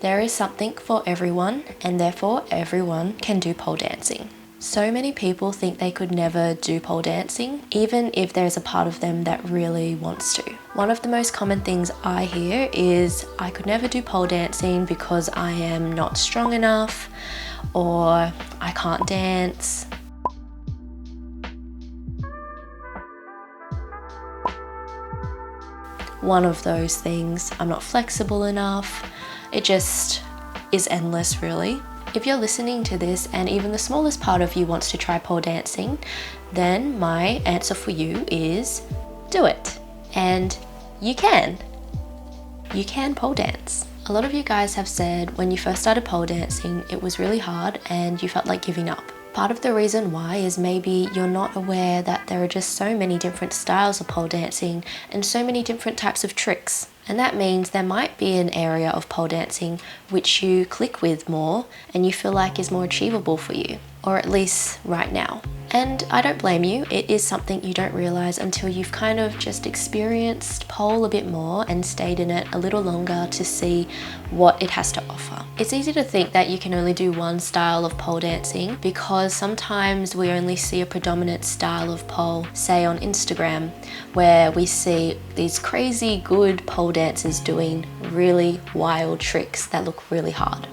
There is something for everyone, and therefore everyone can do pole dancing. So many people think they could never do pole dancing, even if there's a part of them that really wants to. One of the most common things I hear is, I could never do pole dancing because I am not strong enough, or I can't dance. One of those things, I'm not flexible enough. It just is endless, really. If you're listening to this and even the smallest part of you wants to try pole dancing, then my answer for you is do it. And you can. You can pole dance. A lot of you guys have said when you first started pole dancing, it was really hard and you felt like giving up. Part of the reason why is maybe you're not aware that there are just so many different styles of pole dancing and so many different types of tricks. And that means there might be an area of pole dancing which you click with more and you feel like is more achievable for you, or at least right now. And I don't blame you, it is something you don't realize until you've kind of just experienced pole a bit more and stayed in it a little longer to see what it has to offer. It's easy to think that you can only do one style of pole dancing because sometimes we only see a predominant style of pole, say on Instagram, where we see these crazy good pole dancers doing really wild tricks that look really hard.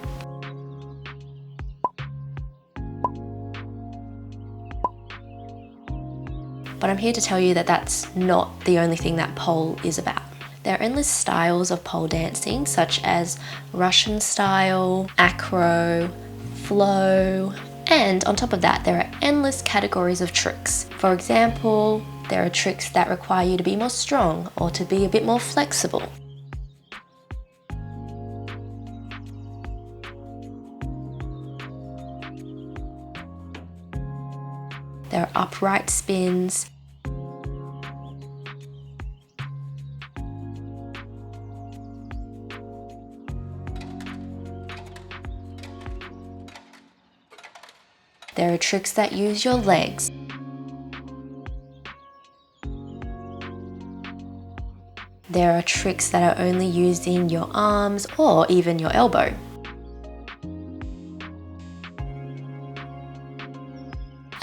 But I'm here to tell you that that's not the only thing that pole is about. There are endless styles of pole dancing, such as Russian style, acro, flow, and on top of that, there are endless categories of tricks. For example, there are tricks that require you to be more strong or to be a bit more flexible. There are upright spins. There are tricks that use your legs. There are tricks that are only using your arms or even your elbow.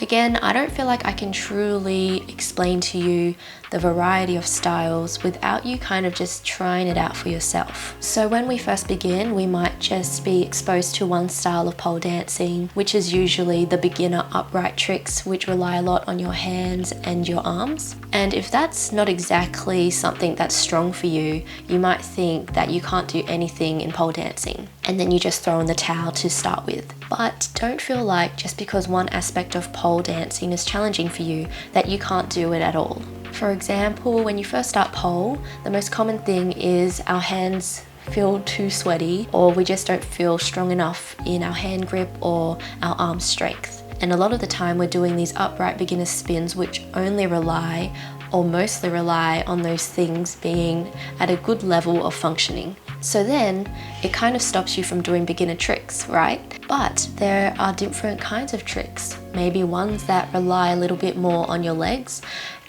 Again, I don't feel like I can truly explain to you the variety of styles without you kind of just trying it out for yourself. So when we first begin, we might just be exposed to one style of pole dancing, which is usually the beginner upright tricks, which rely a lot on your hands and your arms. And if that's not exactly something that's strong for you, you might think that you can't do anything in pole dancing, and then you just throw in the towel to start with. But don't feel like just because one aspect of pole dancing is challenging for you that you can't do it at all. For example, when you first start pole, the most common thing is our hands feel too sweaty, or we just don't feel strong enough in our hand grip or our arm strength. And a lot of the time we're doing these upright beginner spins which only rely or mostly rely on those things being at a good level of functioning. So then it kind of stops you from doing beginner tricks, right? But there are different kinds of tricks, maybe ones that rely a little bit more on your legs.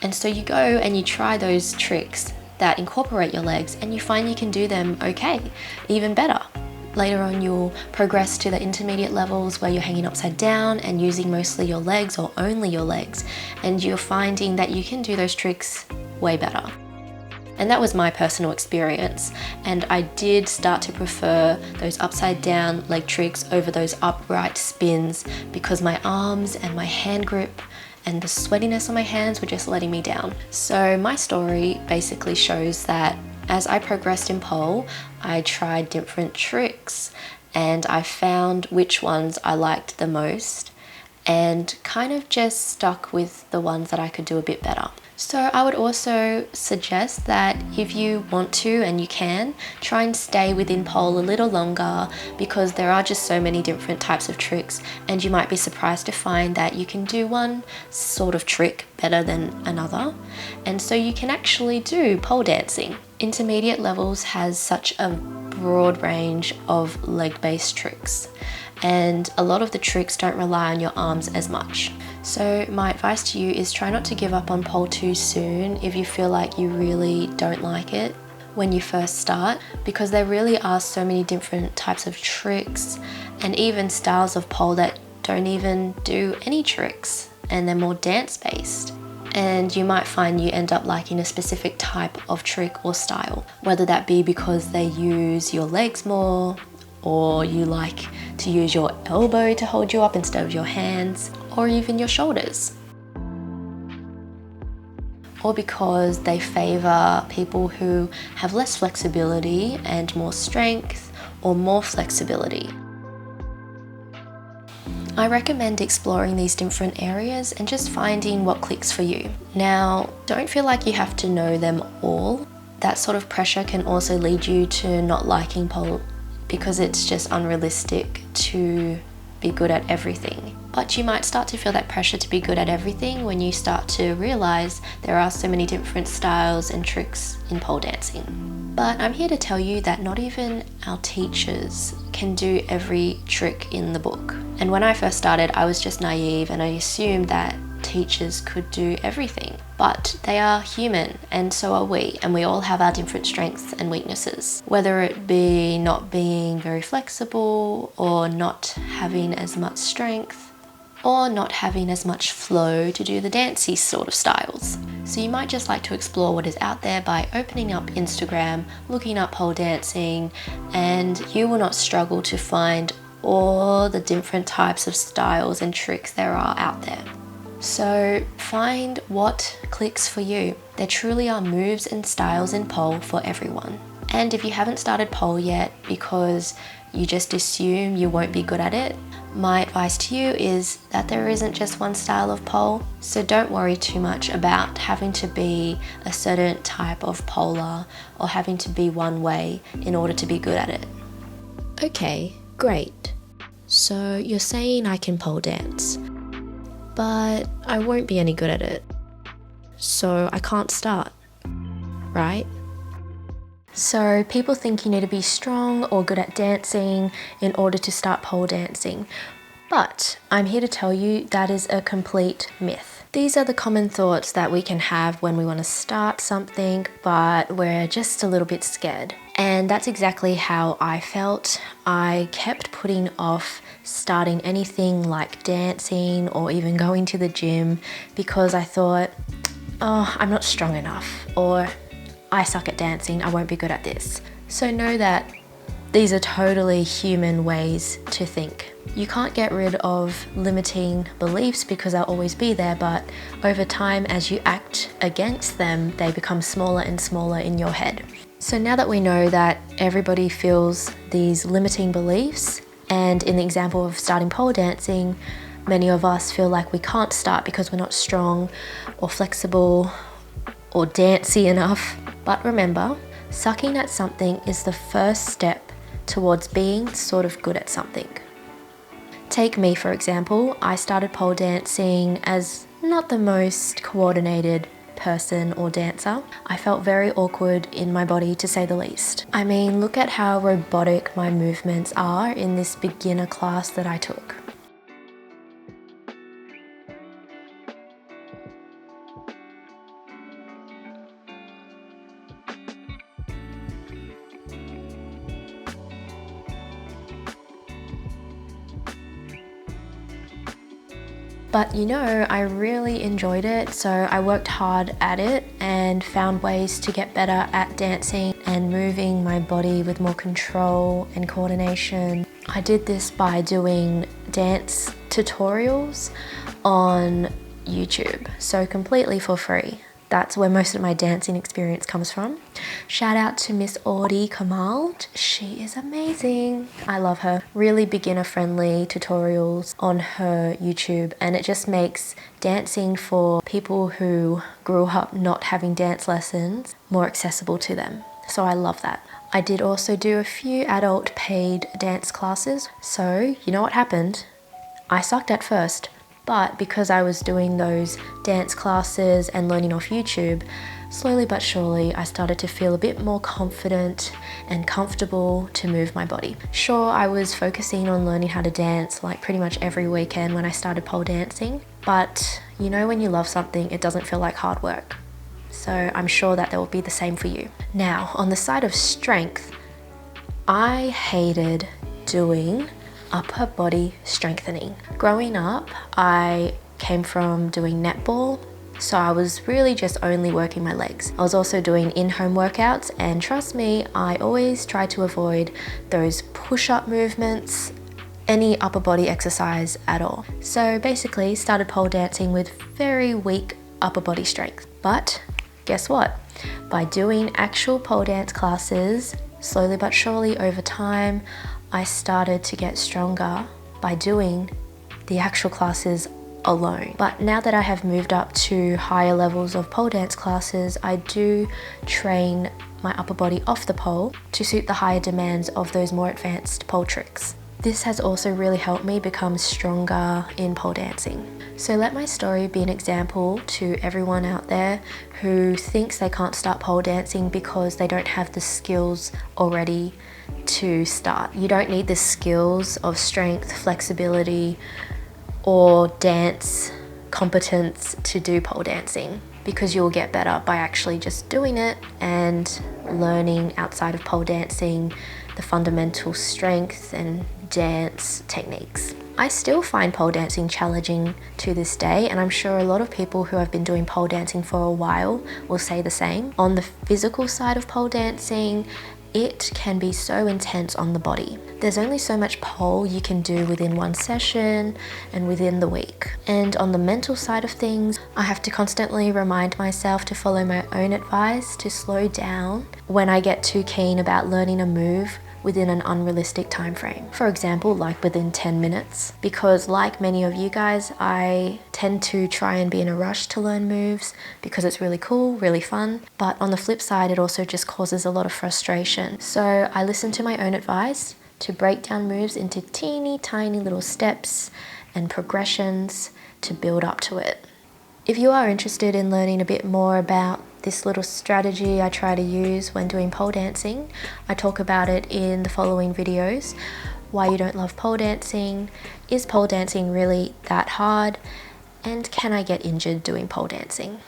And so you go and you try those tricks that incorporate your legs and you find you can do them okay, even better. Later on you'll progress to the intermediate levels where you're hanging upside down and using mostly your legs or only your legs, and you're finding that you can do those tricks way better. And that was my personal experience, and I did start to prefer those upside down leg tricks over those upright spins because my arms and my hand grip and the sweatiness on my hands were just letting me down. So my story basically shows that as I progressed in pole, I tried different tricks and I found which ones I liked the most and kind of just stuck with the ones that I could do a bit better. So I would also suggest that if you want to and you can, try and stay within pole a little longer because there are just so many different types of tricks, and you might be surprised to find that you can do one sort of trick better than another, and so you can actually do pole dancing. Intermediate levels has such a broad range of leg-based tricks, and a lot of the tricks don't rely on your arms as much. So my advice to you is try not to give up on pole too soon if you feel like you really don't like it. when you first start, because there really are so many different types of tricks and even styles of pole that don't even do any tricks and they're more dance based. And you might find you end up liking a specific type of trick or style, whether that be because they use your legs more, or you like to use your elbow to hold you up instead of your hands, or even your shoulders. Or because they favour people who have less flexibility and more strength, or more flexibility. I recommend exploring these different areas and just finding what clicks for you. Now, don't feel like you have to know them all. That sort of pressure can also lead you to not liking pole, because it's just unrealistic to be good at everything. But you might start to feel that pressure to be good at everything when you start to realize there are so many different styles and tricks in pole dancing. But I'm here to tell you that not even our teachers can do every trick in the book. And when I first started, I was just naive and I assumed that teachers could do everything. But they are human, and so are we, and we all have our different strengths and weaknesses. Whether it be not being very flexible, or not having as much strength, or not having as much flow to do the dancey sort of styles. So you might just like to explore what is out there by opening up Instagram, looking up pole dancing, and you will not struggle to find all the different types of styles and tricks there are out there. So find what clicks for you. There truly are moves and styles in pole for everyone. And if you haven't started pole yet because you just assume you won't be good at it, my advice to you is that there isn't just one style of pole, so don't worry too much about having to be a certain type of poler or having to be one way in order to be good at it. Okay, great. So you're saying I can pole dance, but I won't be any good at it, so I can't start, right? So people think you need to be strong or good at dancing in order to start pole dancing, but I'm here to tell you that is a complete myth. These are the common thoughts that we can have when we want to start something, but we're just a little bit scared. And that's exactly how I felt. I kept putting off starting anything like dancing or even going to the gym because I thought, oh, I'm not strong enough, or I suck at dancing, I won't be good at this. So know that these are totally human ways to think. You can't get rid of limiting beliefs because they'll always be there, but over time, as you act against them, they become smaller and smaller in your head. So now that we know that everybody feels these limiting beliefs, and in the example of starting pole dancing, many of us feel like we can't start because we're not strong or flexible or dancey enough. But remember, sucking at something is the first step towards being sort of good at something. Take me, for example. I started pole dancing as not the most coordinated person or dancer. I felt very awkward in my body, to say the least. I mean, look at how robotic my movements are in this beginner class that I took. But you know, I really enjoyed it, so I worked hard at it and found ways to get better at dancing and moving my body with more control and coordination. I did this by doing dance tutorials on YouTube, so completely for free. That's where most of my dancing experience comes from. Shout out to Miss Audie Kamal. She is amazing. I love her. Really beginner friendly tutorials on her YouTube, and it just makes dancing for people who grew up not having dance lessons more accessible to them. So I love that. I did also do a few adult paid dance classes. So you know what happened? I sucked at first. But because I was doing those dance classes and learning off YouTube, slowly but surely I started to feel a bit more confident and comfortable to move my body. Sure, I was focusing on learning how to dance like pretty much every weekend when I started pole dancing, but you know when you love something, it doesn't feel like hard work. So I'm sure that will be the same for you. Now, on the side of strength, I hated doing upper body strengthening. Growing up, I came from doing netball, so I was really just only working my legs. I was also doing in-home workouts, and trust me, I always try to avoid those push-up movements, any upper body exercise at all. So basically started pole dancing with very weak upper body strength. But guess what? By doing actual pole dance classes, slowly but surely over time, I started to get stronger by doing the actual classes alone. But now that I have moved up to higher levels of pole dance classes, I do train my upper body off the pole to suit the higher demands of those more advanced pole tricks. This has also really helped me become stronger in pole dancing. So let my story be an example to everyone out there who thinks they can't start pole dancing because they don't have the skills already to start. You don't need the skills of strength, flexibility, or dance competence to do pole dancing, because you'll get better by actually just doing it and learning outside of pole dancing the fundamental strength and dance techniques. I still find pole dancing challenging to this day, and I'm sure a lot of people who have been doing pole dancing for a while will say the same. On the physical side of pole dancing, it can be so intense on the body. There's only so much pole you can do within one session and within the week. And on the mental side of things, I have to constantly remind myself to follow my own advice, to slow down when I get too keen about learning a move within an unrealistic time frame. For example, like within 10 minutes. Because like many of you guys, I tend to try and be in a rush to learn moves because it's really cool, really fun. But on the flip side, it also just causes a lot of frustration. So I listen to my own advice to break down moves into teeny tiny little steps and progressions to build up to it. If you are interested in learning a bit more about this little strategy I try to use when doing pole dancing, I talk about it in the following videos. Why you don't love pole dancing, is pole dancing really that hard, and can I get injured doing pole dancing?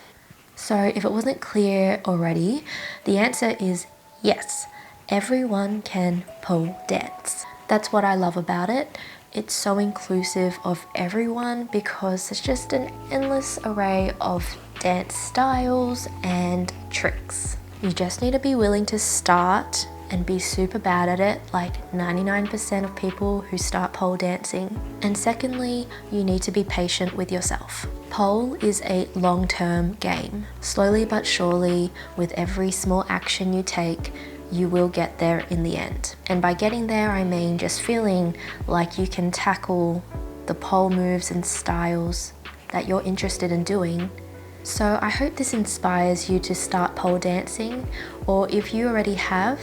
So if it wasn't clear already, the answer is yes, everyone can pole dance. That's what I love about it. It's so inclusive of everyone because there's just an endless array of dance styles and tricks. You just need to be willing to start and be super bad at it, like 99% of people who start pole dancing. And secondly, you need to be patient with yourself. Pole is a long-term game. Slowly but surely, with every small action you take, you will get there in the end. And by getting there, I mean just feeling like you can tackle the pole moves and styles that you're interested in doing. So I hope this inspires you to start pole dancing, or if you already have,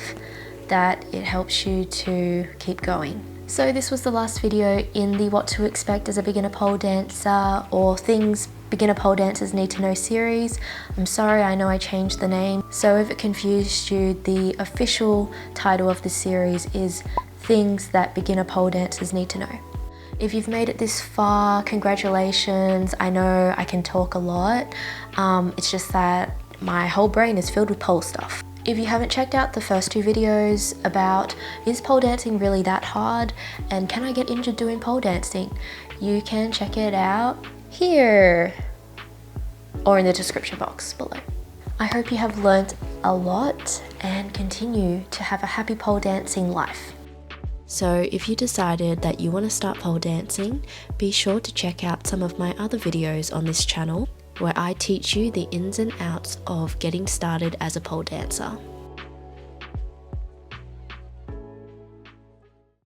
that it helps you to keep going. So this was the last video in the What to Expect as a Beginner Pole Dancer or Things Beginner Pole Dancers Need to Know series. I'm sorry, I know I changed the name. So if it confused you, the official title of the series is Things That Beginner Pole Dancers Need to Know. If you've made it this far, congratulations. I know I can talk a lot. It's just that my whole brain is filled with pole stuff. If you haven't checked out the first two videos about is pole dancing really that hard and can I get injured doing pole dancing, you can check it out here or in the description box below. I hope you have learnt a lot and continue to have a happy pole dancing life. So if you decided that you want to start pole dancing, be sure to check out some of my other videos on this channel where I teach you the ins and outs of getting started as a pole dancer.